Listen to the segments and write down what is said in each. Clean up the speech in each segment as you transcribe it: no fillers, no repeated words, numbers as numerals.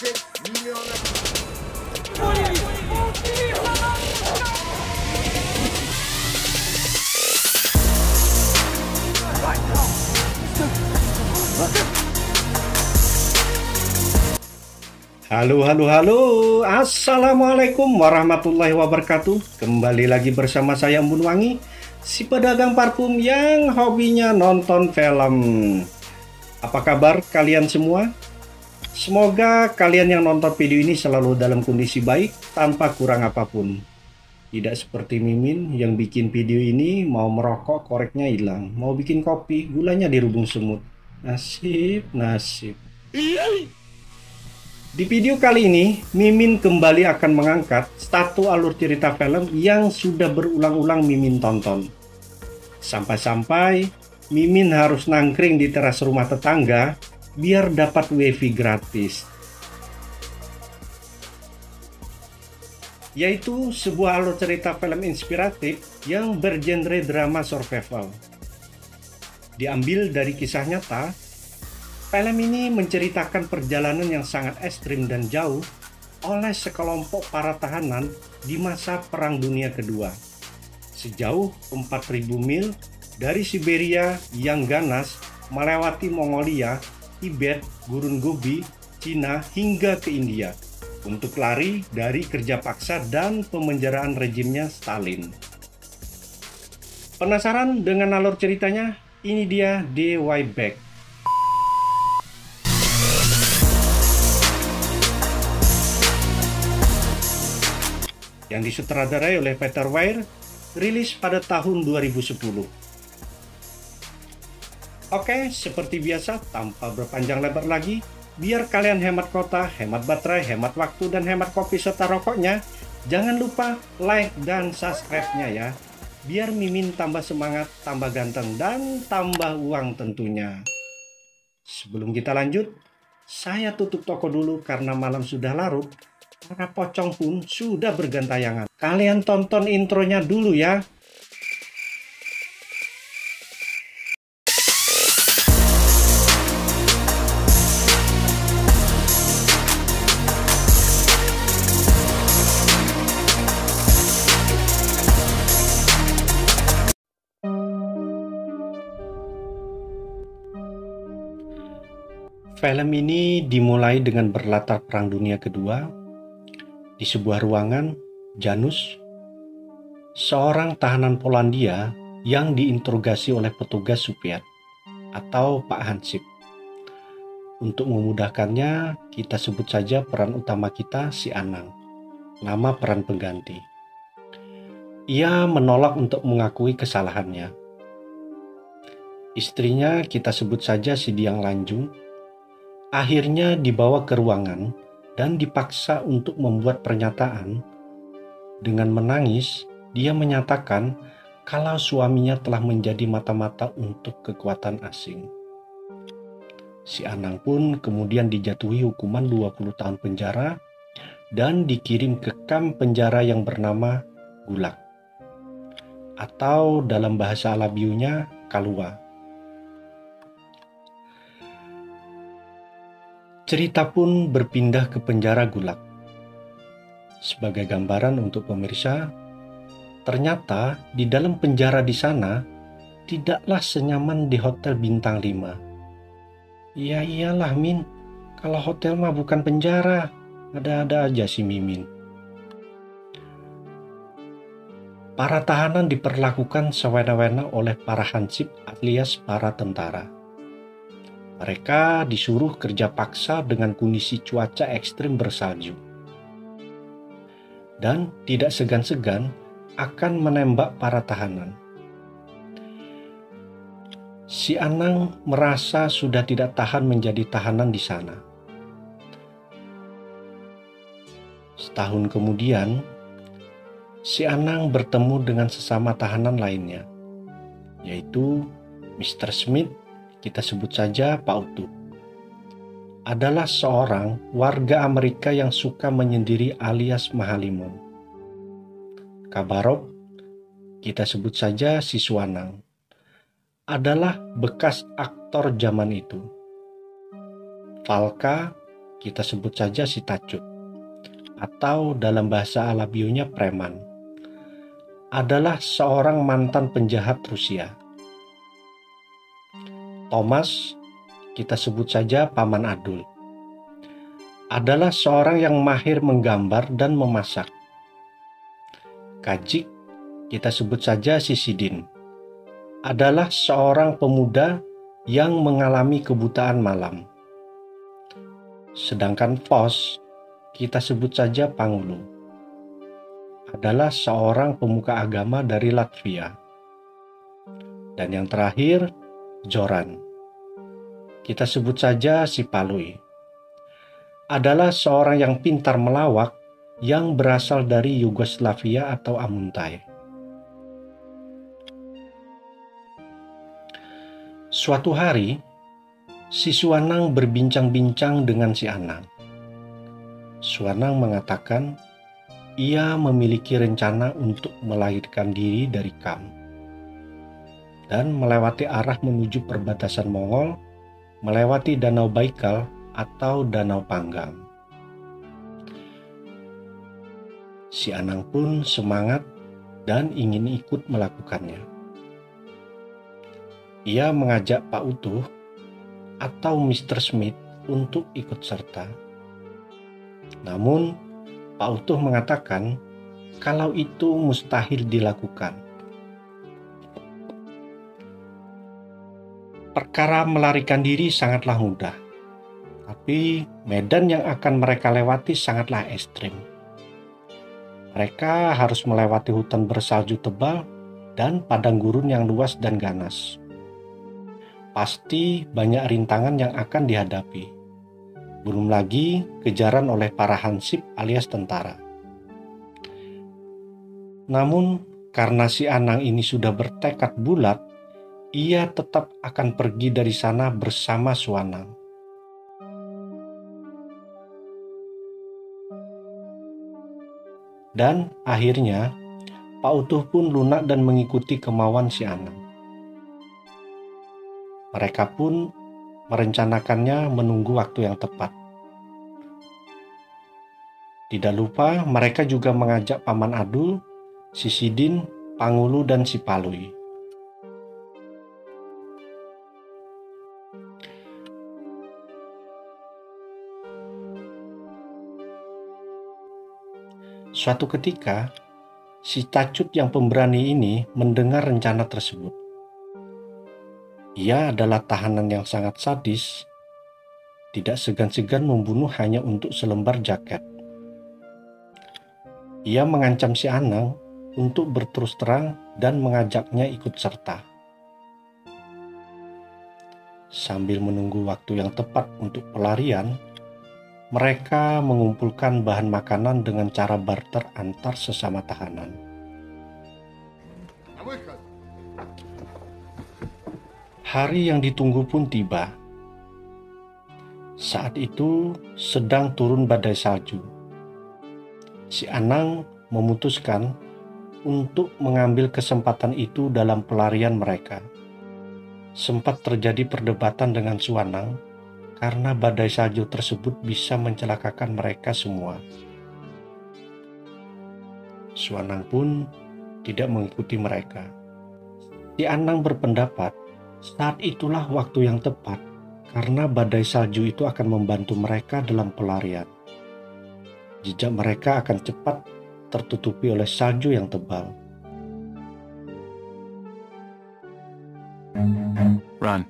微妙な。Halo, halo, halo. Assalamualaikum warahmatullahi wabarakatuh. Kembali lagi bersama saya Embun Wangi, si pedagang parfum yang hobinya nonton film. Apa kabar kalian semua? Semoga kalian yang nonton video ini selalu dalam kondisi baik, tanpa kurang apapun. Tidak seperti Mimin yang bikin video ini mau merokok koreknya hilang, mau bikin kopi gulanya dirubung semut. Nasib, nasib. Di video kali ini, Mimin kembali akan mengangkat satu alur cerita film yang sudah berulang-ulang Mimin tonton. Sampai-sampai Mimin harus nangkring di teras rumah tetangga biar dapat wifi gratis. Yaitu sebuah alur cerita film inspiratif yang bergenre drama survival. Diambil dari kisah nyata, film ini menceritakan perjalanan yang sangat ekstrim dan jauh oleh sekelompok para tahanan di masa Perang Dunia Kedua. Sejauh 4.000 mil dari Siberia yang ganas melewati Mongolia, Tibet, Gurun Gobi, Cina hingga ke India untuk lari dari kerja paksa dan pemenjaraan rejimnya Stalin. Penasaran dengan alur ceritanya? Ini dia The Way Back. Yang disutradarai oleh Peter Weir, rilis pada tahun 2010. Oke, seperti biasa, tanpa berpanjang lebar lagi, biar kalian hemat kota, hemat baterai, hemat waktu, dan hemat kopi serta rokoknya, jangan lupa like dan subscribe-nya ya, biar Mimin tambah semangat, tambah ganteng, dan tambah uang tentunya. Sebelum kita lanjut, saya tutup toko dulu karena malam sudah larut. Para pocong pun sudah bergantayangan. Kalian tonton intronya dulu ya. Film ini dimulai dengan berlatar Perang Dunia Kedua. Di sebuah ruangan, Janus, seorang tahanan Polandia yang diinterogasi oleh petugas Soviet atau Pak Hansip. Untuk memudahkannya, kita sebut saja peran utama kita si Anang, nama peran pengganti. Ia menolak untuk mengakui kesalahannya. Istrinya kita sebut saja si Diang Lanjung, akhirnya dibawa ke ruangan dan dipaksa untuk membuat pernyataan. Dengan menangis, dia menyatakan kalau suaminya telah menjadi mata-mata untuk kekuatan asing. Si Anang pun kemudian dijatuhi hukuman 20 tahun penjara dan dikirim ke kamp penjara yang bernama Gulag, atau dalam bahasa Alabiunya Kalua. Cerita pun berpindah ke penjara Gulag. Sebagai gambaran untuk pemirsa, ternyata di dalam penjara di sana tidaklah senyaman di hotel bintang 5. Ya iyalah Min, kalau hotel mah bukan penjara, ada-ada aja si Mimin. Para tahanan diperlakukan sewena-wena oleh para hansip alias para tentara. Mereka disuruh kerja paksa dengan kondisi cuaca ekstrim bersalju. Dan tidak segan-segan akan menembak para tahanan. Si Anang merasa sudah tidak tahan menjadi tahanan di sana. Setahun kemudian, si Anang bertemu dengan sesama tahanan lainnya, yaitu Mr. Smith, kita sebut saja Pak Utuh, adalah seorang warga Amerika yang suka menyendiri alias Mahalimon. Kabarov, kita sebut saja si Suanang, adalah bekas aktor zaman itu. Valka, kita sebut saja si Tacut, atau dalam bahasa Alabionya preman, adalah seorang mantan penjahat Rusia. Thomas, kita sebut saja Paman Adul, adalah seorang yang mahir menggambar dan memasak. Kajik, kita sebut saja si Sidin, adalah seorang pemuda yang mengalami kebutaan malam. Sedangkan Fos, kita sebut saja Pangulu, adalah seorang pemuka agama dari Latvia. Dan yang terakhir, Joran, kita sebut saja si Palui, adalah seorang yang pintar melawak yang berasal dari Yugoslavia atau Amuntai. Suatu hari, si Suanang berbincang-bincang dengan si Anang. Suanang mengatakan ia memiliki rencana untuk melahirkan diri dari Kam dan melewati arah menuju perbatasan Mongol, melewati Danau Baikal atau Danau Panggang. Si Anang pun semangat dan ingin ikut melakukannya. Ia mengajak Pak Utuh atau Mr. Smith untuk ikut serta. Namun, Pak Utuh mengatakan kalau itu mustahil dilakukan. Perkara melarikan diri sangatlah mudah, tapi medan yang akan mereka lewati sangatlah ekstrim. Mereka harus melewati hutan bersalju tebal dan padang gurun yang luas dan ganas. Pasti banyak rintangan yang akan dihadapi. Belum lagi kejaran oleh para hansip alias tentara. Namun, karena si Anang ini sudah bertekad bulat, ia tetap akan pergi dari sana bersama Suanang. Dan akhirnya, Pak Utuh pun lunak dan mengikuti kemauan si Anang. Mereka pun merencanakannya menunggu waktu yang tepat. Tidak lupa mereka juga mengajak Paman Adul, si Sidin, Pangulu, dan si Palui. Suatu ketika, si Tacut yang pemberani ini mendengar rencana tersebut. Ia adalah tahanan yang sangat sadis, tidak segan-segan membunuh hanya untuk selembar jaket. Ia mengancam si Anang untuk berterus terang dan mengajaknya ikut serta. Sambil menunggu waktu yang tepat untuk pelarian, mereka mengumpulkan bahan makanan dengan cara barter antar sesama tahanan. Hari yang ditunggu pun tiba. Saat itu sedang turun badai salju. Si Anang memutuskan untuk mengambil kesempatan itu dalam pelarian mereka. Sempat terjadi perdebatan dengan Suanang karena badai salju tersebut bisa mencelakakan mereka semua. Suanang pun tidak mengikuti mereka. Si Anang berpendapat saat itulah waktu yang tepat karena badai salju itu akan membantu mereka dalam pelarian. Jejak mereka akan cepat tertutupi oleh salju yang tebal. Run.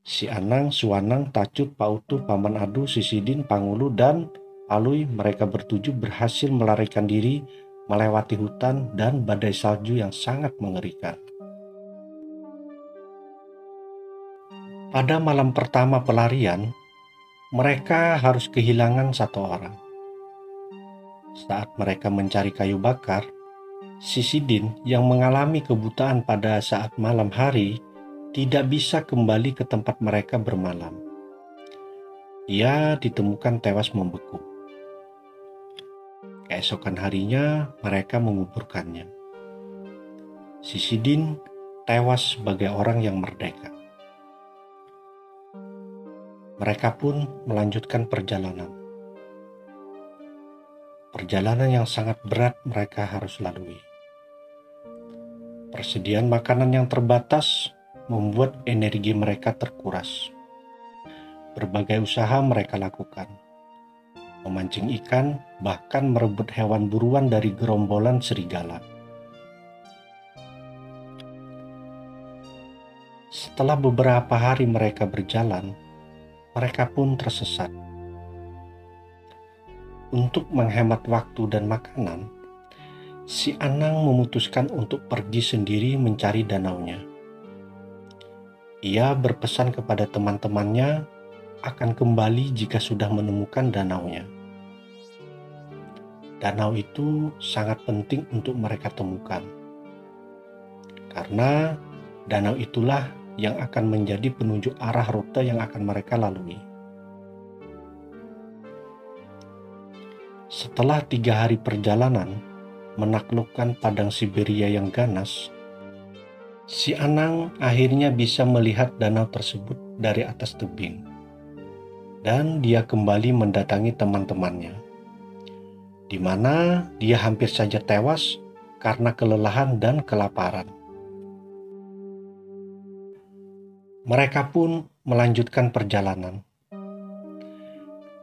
Si Anang, Suanang, Tacut, Pak Utuh, Paman Adu, si Sidin, Pangulu, dan Palui, mereka bertujuh berhasil melarikan diri melewati hutan dan badai salju yang sangat mengerikan. Pada malam pertama pelarian, mereka harus kehilangan satu orang. Saat mereka mencari kayu bakar, si Sidin yang mengalami kebutaan pada saat malam hari tidak bisa kembali ke tempat mereka bermalam. Ia ditemukan tewas membeku. Keesokan harinya mereka menguburkannya. Sisidin tewas sebagai orang yang merdeka. Mereka pun melanjutkan perjalanan. Perjalanan yang sangat berat mereka harus lalui. Persediaan makanan yang terbatas membuat energi mereka terkuras. Berbagai usaha mereka lakukan. Memancing ikan, bahkan merebut hewan buruan dari gerombolan serigala. Setelah beberapa hari mereka berjalan, mereka pun tersesat. Untuk menghemat waktu dan makanan, si Anang memutuskan untuk pergi sendiri mencari danaunya. Ia berpesan kepada teman-temannya akan kembali jika sudah menemukan danaunya. Danau itu sangat penting untuk mereka temukan, karena danau itulah yang akan menjadi penunjuk arah rute yang akan mereka lalui. Setelah 3 hari perjalanan menaklukkan padang Siberia yang ganas, si Anang akhirnya bisa melihat danau tersebut dari atas tebing. Dan dia kembali mendatangi teman-temannya, di mana dia hampir saja tewas karena kelelahan dan kelaparan. Mereka pun melanjutkan perjalanan.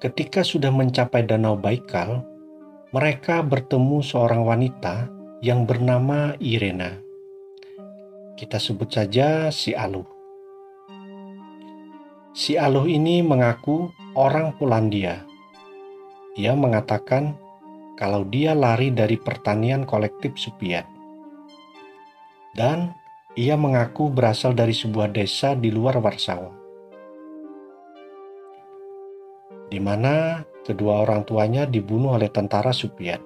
Ketika sudah mencapai Danau Baikal, mereka bertemu seorang wanita yang bernama Irena. Kita sebut saja si Aluh. Si Aluh ini mengaku orang Polandia. Ia mengatakan kalau dia lari dari pertanian kolektif Soviet. Dan ia mengaku berasal dari sebuah desa di luar Warsawa, di mana kedua orang tuanya dibunuh oleh tentara Soviet.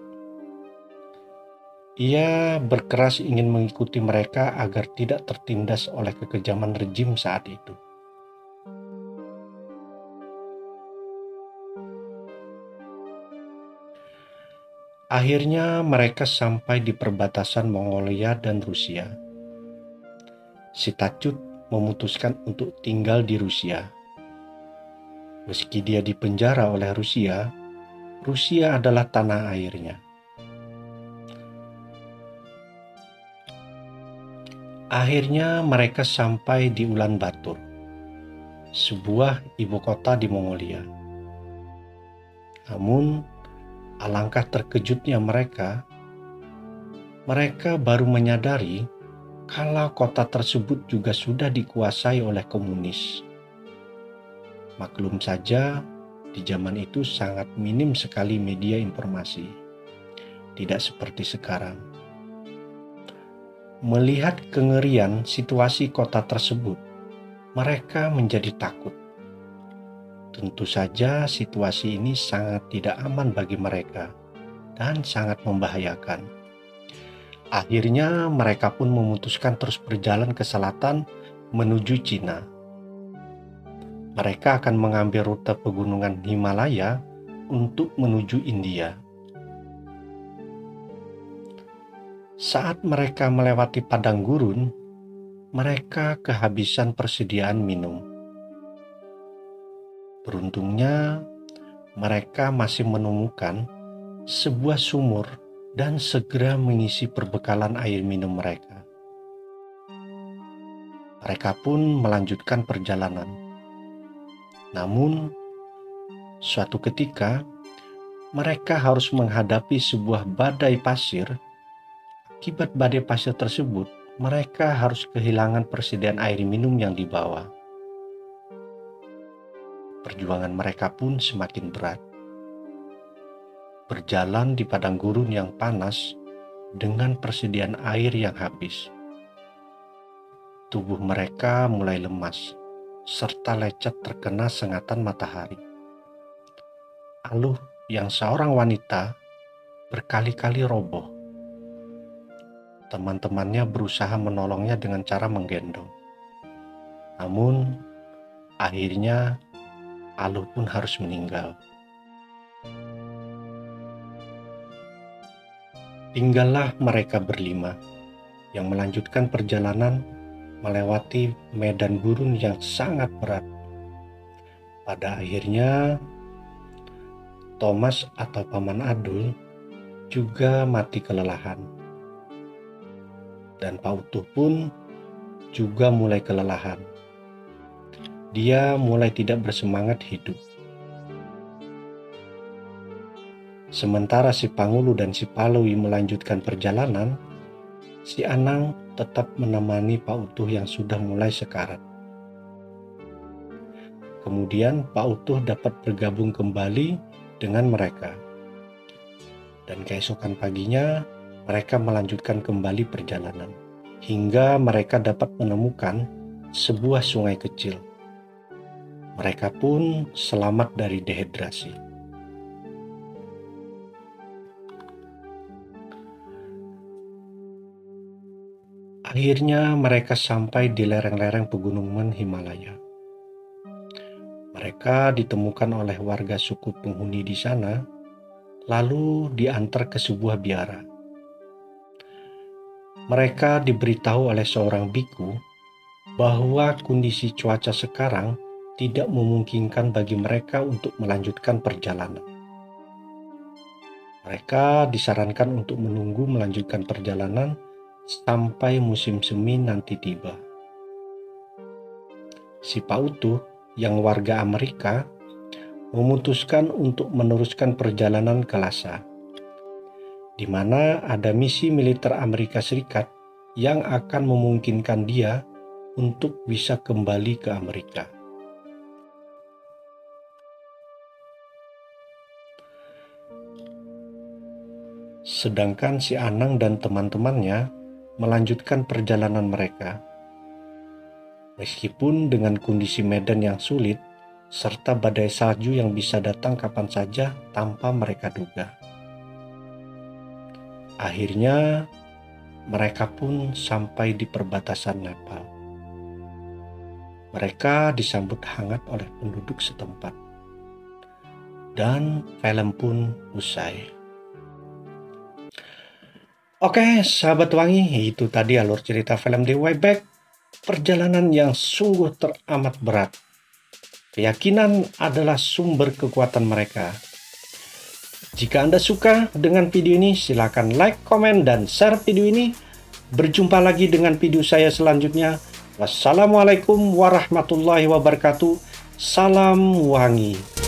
Ia berkeras ingin mengikuti mereka agar tidak tertindas oleh kekejaman rejim saat itu. Akhirnya mereka sampai di perbatasan Mongolia dan Rusia. Si Tacut memutuskan untuk tinggal di Rusia. Meski dia dipenjara oleh Rusia, Rusia adalah tanah airnya. Akhirnya mereka sampai di Ulaanbaatar, sebuah ibu kota di Mongolia. Namun, alangkah terkejutnya mereka baru menyadari kalau kota tersebut juga sudah dikuasai oleh komunis. Maklum saja, di zaman itu sangat minim sekali media informasi. Tidak seperti sekarang. Melihat kengerian situasi kota tersebut, mereka menjadi takut. Tentu saja situasi ini sangat tidak aman bagi mereka dan sangat membahayakan. Akhirnya mereka pun memutuskan terus berjalan ke selatan menuju Cina. Mereka akan mengambil rute pegunungan Himalaya untuk menuju India. Saat mereka melewati padang gurun, mereka kehabisan persediaan minum. Beruntungnya, mereka masih menemukan sebuah sumur dan segera mengisi perbekalan air minum mereka. Mereka pun melanjutkan perjalanan. Namun, suatu ketika, mereka harus menghadapi sebuah badai pasir. Akibat badai pasir tersebut, mereka harus kehilangan persediaan air minum yang dibawa. Perjuangan mereka pun semakin berat. Berjalan di padang gurun yang panas dengan persediaan air yang habis. Tubuh mereka mulai lemas, serta lecet terkena sengatan matahari. Aluh yang seorang wanita berkali-kali roboh. Teman-temannya berusaha menolongnya dengan cara menggendong. Namun, akhirnya Aluh pun harus meninggal. Tinggallah mereka berlima, yang melanjutkan perjalanan melewati medan gurun yang sangat berat. Pada akhirnya, Thomas atau Paman Adul juga mati kelelahan. Dan Pak Utuh pun juga mulai kelelahan. Dia mulai tidak bersemangat hidup. Sementara si Pangulu dan si Palui melanjutkan perjalanan, si Anang tetap menemani Pak Utuh yang sudah mulai sekarat. Kemudian Pak Utuh dapat bergabung kembali dengan mereka. Dan keesokan paginya, mereka melanjutkan kembali perjalanan, hingga mereka dapat menemukan sebuah sungai kecil. Mereka pun selamat dari dehidrasi. Akhirnya mereka sampai di lereng-lereng pegunungan Himalaya. Mereka ditemukan oleh warga suku penghuni di sana, lalu diantar ke sebuah biara. Mereka diberitahu oleh seorang biku bahwa kondisi cuaca sekarang tidak memungkinkan bagi mereka untuk melanjutkan perjalanan. Mereka disarankan untuk menunggu melanjutkan perjalanan sampai musim semi nanti tiba. Si Pak Utuh yang warga Amerika memutuskan untuk meneruskan perjalanan ke Lhasa, di mana ada misi militer Amerika Serikat yang akan memungkinkan dia untuk bisa kembali ke Amerika. Sedangkan si Anang dan teman-temannya melanjutkan perjalanan mereka. Meskipun dengan kondisi medan yang sulit, serta badai salju yang bisa datang kapan saja tanpa mereka duga. Akhirnya, mereka pun sampai di perbatasan Nepal. Mereka disambut hangat oleh penduduk setempat. Dan film pun usai. Oke, sahabat wangi, itu tadi alur cerita film The Way Back, perjalanan yang sungguh teramat berat. Keyakinan adalah sumber kekuatan mereka. Jika Anda suka dengan video ini, silakan like, komen, dan share video ini. Berjumpa lagi dengan video saya selanjutnya. Wassalamualaikum warahmatullahi wabarakatuh. Salam wangi.